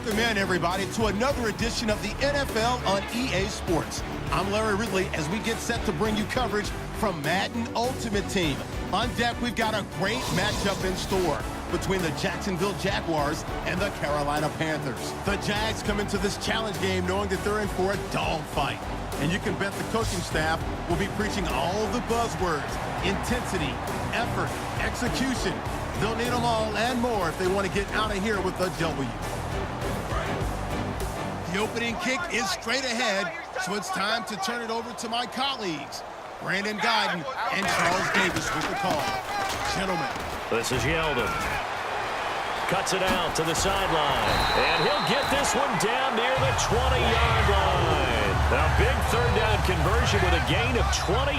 Welcome in, everybody, to another edition of the NFL on EA Sports. I'm Larry Ridley as we get set to bring you coverage from Madden Ultimate Team. On deck, we've got a great matchup in store between the Jacksonville Jaguars and the Carolina Panthers. The Jags come into this challenge game knowing that they're in for a dogfight. And you can bet the coaching staff will be preaching all the buzzwords: intensity, effort, execution. They'll need them all and more if they want to get out of here with a W. The opening kick is straight ahead, so it's time to turn it over to my colleagues, Brandon Guyton and Charles Davis with the call. Gentlemen. This is Yeldon. Cuts it out to the sideline. And he'll get this one down near the 20-yard line. A big third down conversion with a gain of 28.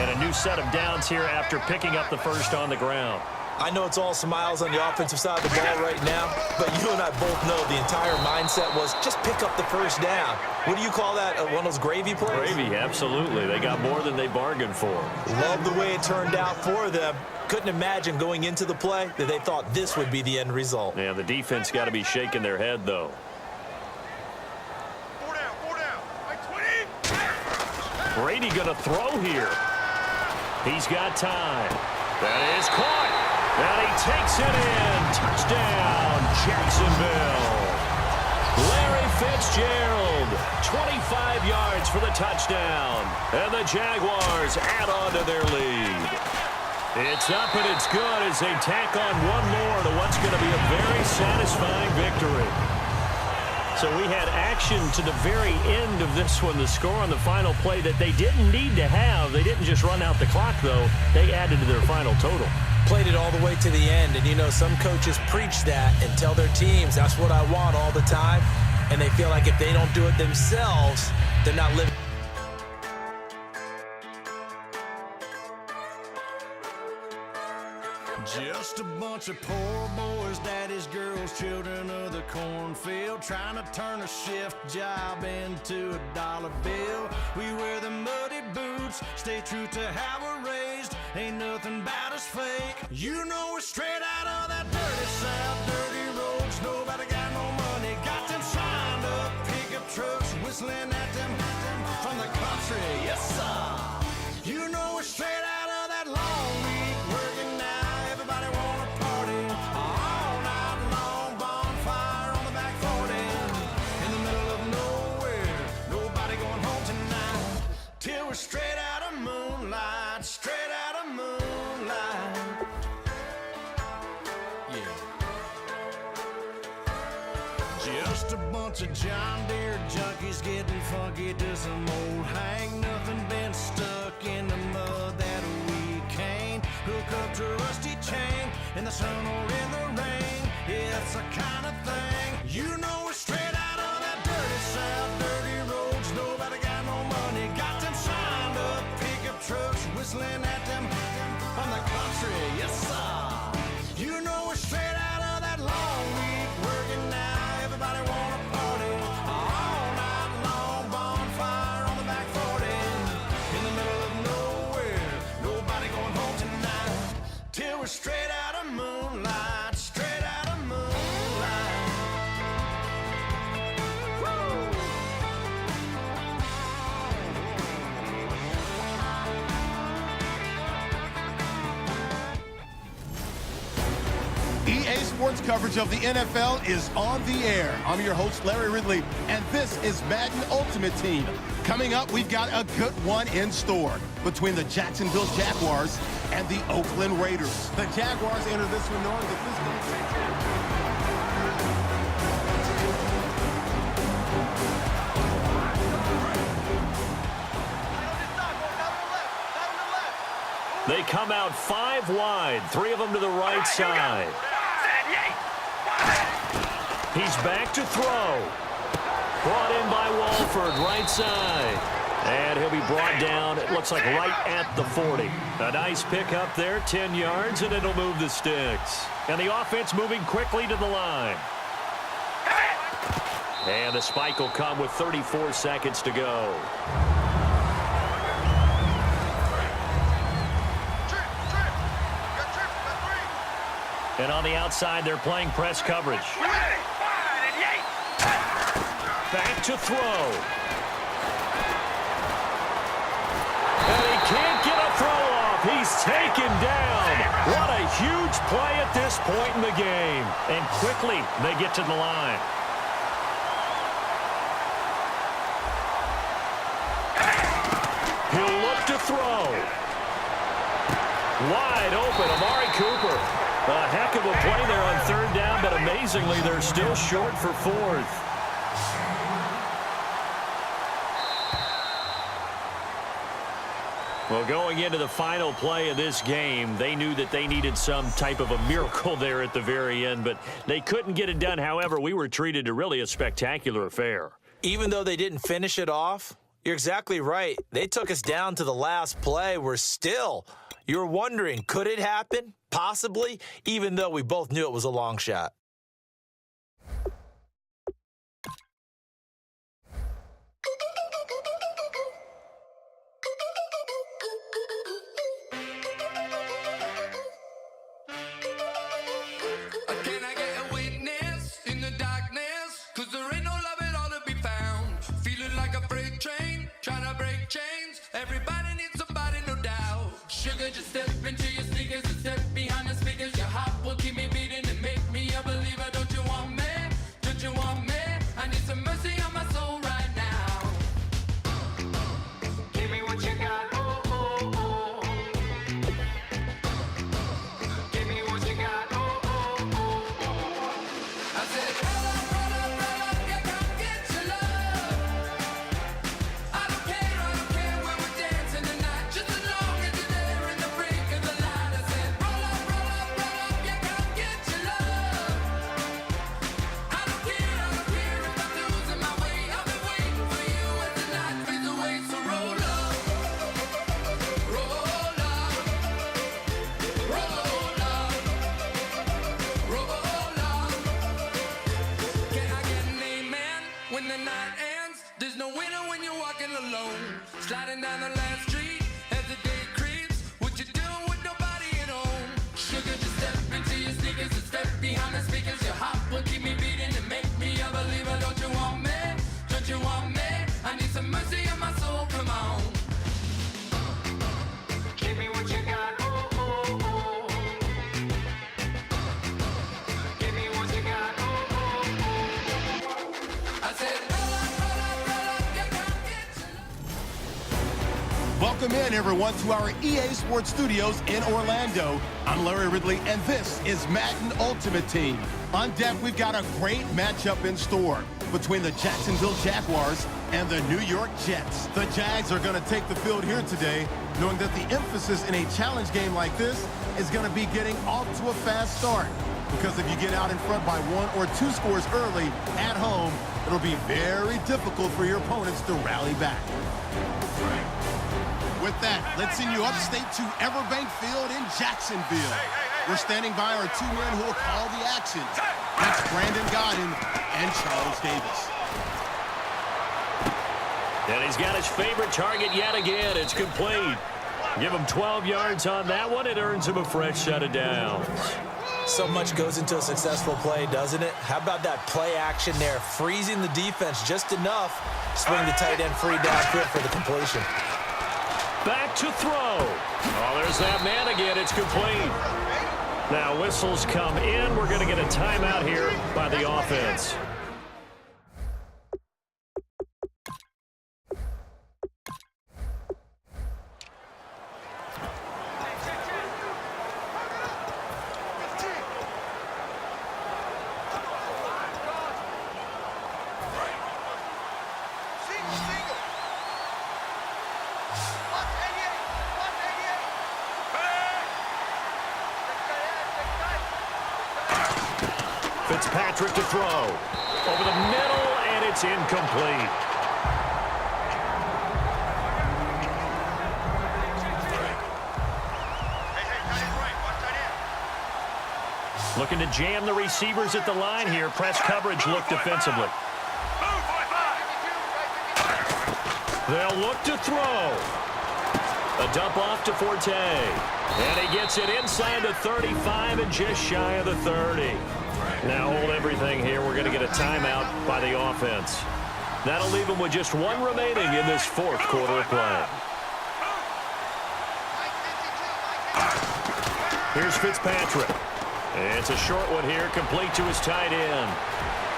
And a new set of downs here after picking up the first on the ground. I know it's all smiles on the offensive side of the ball right now, but you and I both know the entire mindset was just pick up the first down. What do you call that? One of those gravy plays? Gravy, absolutely. They got more than they bargained for. Love the way it turned out for them. Couldn't imagine going into the play that they thought this would be the end result. Yeah, the defense got to be shaking their head, though. Four down. Like 20. Brady going to throw here. He's got time. That is caught. And he takes it in. Touchdown, Jacksonville. Larry Fitzgerald, 25 yards for the touchdown. And the Jaguars add on to their lead. It's up and it's good as they tack on one more to what's going to be a very satisfying victory. So we had action to the very end of this one. The score on the final play that they didn't need to have. They didn't just run out the clock, though. They added to their final total. Played it all the way to the end, and you know some coaches preach that and tell their teams that's what I want all the time, and they feel like if they don't do it themselves, they're not living. Just a bunch of poor boys, daddies, girls, children of the cornfield, trying to turn a shift job into a dollar bill. We wear the muddy boots, stay true to how we're raised. Ain't nothing about us fake. You know we're straight out of that dirty South, dirty roads. Nobody got no money, got them signed up pickup trucks, whistling at them from the country. Yes, sir. You know we're straight out of that long week working now. Everybody wanna party all night long, bonfire on the back 40, in the middle of nowhere, nobody going home tonight, till we're straight out of moonlight, straight out of moonlight. Yeah. Just a bunch of John Deere junkies getting funky to some old Hank. Nothing been stuck in the mud that we can't hook up to a rusty chain in the sun or in the rain. It's the kind of thing, you know we're straight out of that dirty South, dirty roads. Nobody got no money, got them signed up pickup trucks, whistling at them from the country. Yes, sir. You know we're straight out of that long week working now. Everybody wanna party all night long, bonfire on the back 40, in the middle of nowhere, nobody going home tonight, till we're straight out of moonlight, straight out of moonlight. Woo! EA Sports coverage of the NFL is on the air. I'm your host, Larry Ridley, and this is Madden Ultimate Team. Coming up, we've got a good one in store between the Jacksonville Jaguars and the Oakland Raiders. The Jaguars enter this one knowing that this game... They come out 5 wide, 3 of them to the right side. He's back to throw. Brought in by Walford, right side. And he'll be brought down, it looks like right at the 40. A nice pick up there, 10 yards, and it'll move the sticks. And the offense moving quickly to the line. And the spike will come with 34 seconds to go. And on the outside, they're playing press coverage. Back to throw. And he can't get a throw off. He's taken down. What a huge play at this point in the game. And quickly, they get to the line. He'll look to throw. Wide open, Amari Cooper. A heck of a play there on third down, but amazingly, they're still short for fourth. Well, going into the final play of this game, they knew that they needed some type of a miracle there at the very end, but they couldn't get it done. However, we were treated to really a spectacular affair. Even though they didn't finish it off, you're exactly right. They took us down to the last play. You're wondering, could it happen? Possibly, even though we both knew it was a long shot. Can I get a witness in the darkness? 'Cause there ain't no love at all to be found. Feeling like a freight train, trying to break chains. Everybody needs somebody, no doubt. Sugar, just step into your sneakers and step behind the speakers. Your heart will keep me beating and make me a believer. Don't you want me? Don't you want me? I need some mercy on my soul right now. Give me what you got, oh, oh, oh. Give me what you got, oh, oh, oh. I said, roll up, yeah, come get your love. I don't care when we're dancing tonight, just as long as you're there in the break of the light. I said, roll up, yeah, come get your love. I don't care if I'm losing my way. I've been waiting for you as the night fades away. So roll up, roll up, roll up, roll up. Can I get an amen when the night ends? There's no winner when you're walking alone. Sliding down the last street as the day creeps. What you doing with nobody at home? Sugar, just step into your sneakers and step behind the speakers. Your heart will keep me beating and make me a believer. Don't you want me? Don't you want me? I need some mercy on my soul. Come on. Give me what you got. Oh, oh, oh. Give me what you got. Oh, oh, oh. I said, roll up, yeah, come get your love. Welcome in, everyone, to our EA Sports Studios in Orlando. I'm Larry Ridley, and this is Madden Ultimate Team. On deck, we've got a great matchup in store between the Jacksonville Jaguars and the New York Jets. The Jags are going to take the field here today, knowing that the emphasis in a challenge game like this is going to be getting off to a fast start. Because if you get out in front by 1 or 2 scores early at home, it'll be very difficult for your opponents to rally back. With that, let's send you upstate to Everbank Field in Jacksonville. We're standing by our 2 men who will call the action. That's Brandon Godden and Charles Davis. And he's got his favorite target yet again. It's complete. Give him 12 yards on that one. It earns him a fresh set of downs. So much goes into a successful play, doesn't it? How about that play action there, freezing the defense just enough, swing the tight end free downfield for the completion. Back to throw. Oh, there's that man again. It's complete. Now whistles come in. We're going to get a timeout here by the offense. Fitzpatrick to throw. Over the middle, and it's incomplete. Looking to jam the receivers at the line here. Press coverage look defensively. They'll look to throw. A dump off to Forte. And he gets it inside the 35 and just shy of the 30. Now hold everything here. We're going to get a timeout by the offense. That'll leave them with just one remaining in this fourth quarter of play. Here's Fitzpatrick. It's a short one here, complete to his tight end.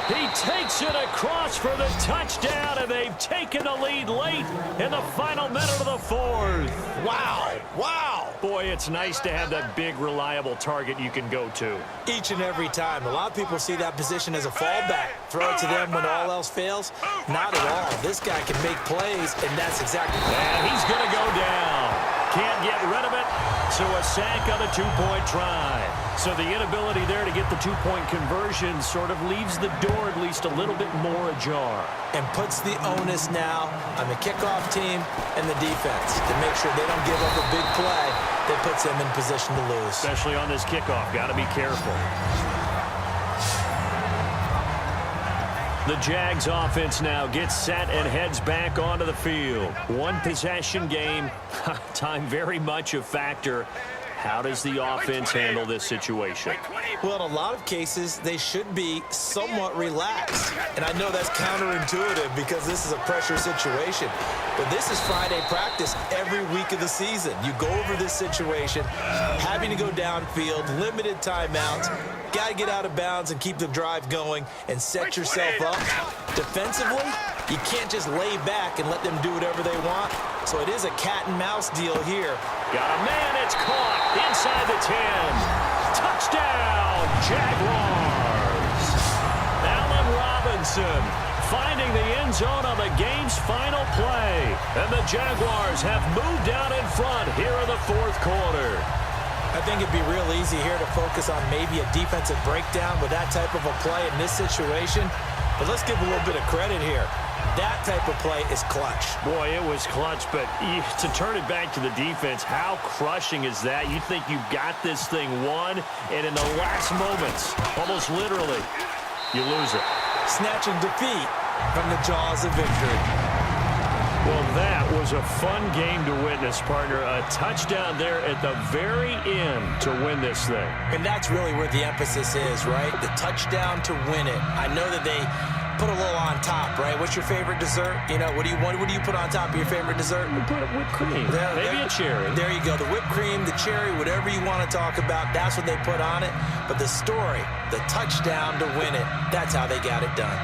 He takes it across for the touchdown, and they've taken the lead late in the final minute of the fourth. Wow. Wow. Boy, it's nice to have that big, reliable target you can go to. Each and every time. A lot of people see that position as a fallback. Throw it to them when all else fails. Not at all. This guy can make plays, and that's exactly right. And he's going to go down. Can't get rid of it, so a sack on a two-point try. So the inability there to get the two-point conversion sort of leaves the door at least a little bit more ajar. And puts the onus now on the kickoff team and the defense to make sure they don't give up a big play that puts them in position to lose. Especially on this kickoff. Got to be careful. The Jags offense now gets set and heads back onto the field. One possession game. Time very much a factor. How does the offense handle this situation? Well, in a lot of cases, they should be somewhat relaxed. And I know that's counterintuitive because this is a pressure situation. But this is Friday practice every week of the season. You go over this situation, having to go downfield, limited timeouts, got to get out of bounds and keep the drive going and set yourself up. Defensively, you can't just lay back and let them do whatever they want. So it is a cat and mouse deal here. Got a man, it's caught inside the 10. Touchdown, Jaguars. Allen Robinson finding the end zone on the game's final play. And the Jaguars have moved out in front here in the fourth quarter. I think it'd be real easy here to focus on maybe a defensive breakdown with that type of a play in this situation. But let's give a little bit of credit here. That type of play is clutch. Boy, it was clutch, but to turn it back to the defense, how crushing is that? You think you've got this thing won, and in the last moments, almost literally, you lose it. Snatching defeat from the jaws of victory. Well, that was a fun game to witness, partner. A touchdown there at the very end to win this thing. And that's really where the emphasis is, right? The touchdown to win it. I know that they put a little on top, right? What's your favorite dessert? You know, what do you put on top of your favorite dessert? We put whipped cream. Maybe a cherry. There you go. The whipped cream, the cherry, whatever you want to talk about, that's what they put on it. But the story, the touchdown to win it, that's how they got it done.